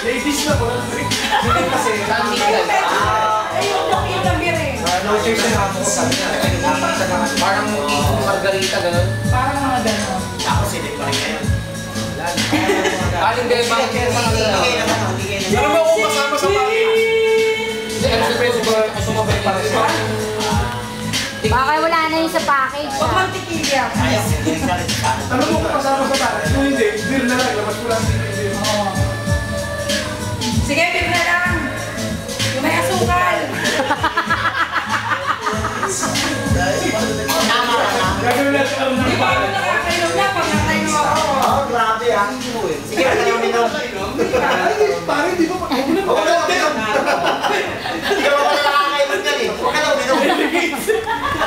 Ladies na po. Hindi kasi. Ayun lang beer eh. No choice na ako sabi niya. Parang margarita gano'n. Parang mga gano'n. Ako sinig pa rin ngayon. Aling dahil bakit kaya mga gano'n? Pero mo kung kasama sa pangit. Hindi, ano sa preso ba? Sumabay pa rin. Baka wala na yun sa package. Huwag mantikilya. Ayaw, sinig na rin sa Ano mo kung kasama sa pangit? Kung hindi, beer na lang. Labas ko lang beer. Sige, beer na lang. Yung may asukal. Gagawin natin ang Di ba ako nakakainom na pag nakainom ako? Oo, grabe ah. Sige, minom. Pare, di ba? Huwag ka lang minom. Hindi ako nakakainom yan eh. Huwag ka lang minom. Ano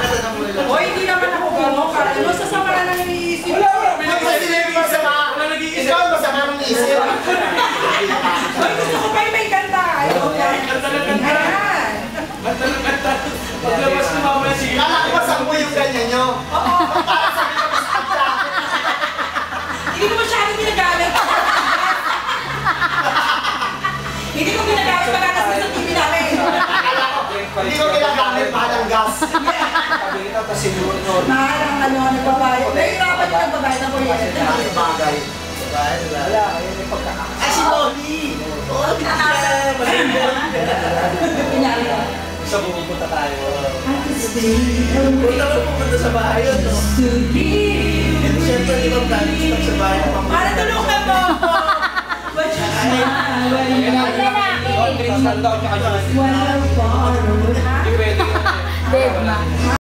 ba na muna lang? O, hindi naman ako gano'n. Ano, sasama na lang iniisip. Wala. Kasi masama. Ikaw masama ng isip. Oy, gusto ko pa yung may kanta. Ayaw ko yan. Ayan. Paglabas ni Mama, sige. Lalakbasan mo yung ganyan nyo. Oo. Hindi ko masyadong ginagamit. Hindi ko ginagamit pagka kasi sa TV namin. Hindi ko ginagamit mahal ang gas. Sabi kita, tapos sinunod. Mahal ang ano, nagbabayad. Nahihirapan yung nagbabayad ng kuryente. Bagay. Wala, ayun yung pagkakakasama. Ay, si Loli! Oo, Kunyari ko. Sa pupunta tayo. Punta mo pupunta sa bahay yun, no? Siyempre, di ba planning sa bahay ng mga... Para tulungan mo ako. Lalaki. All drinks lang daw, tsaka juice. Walang Dead ma.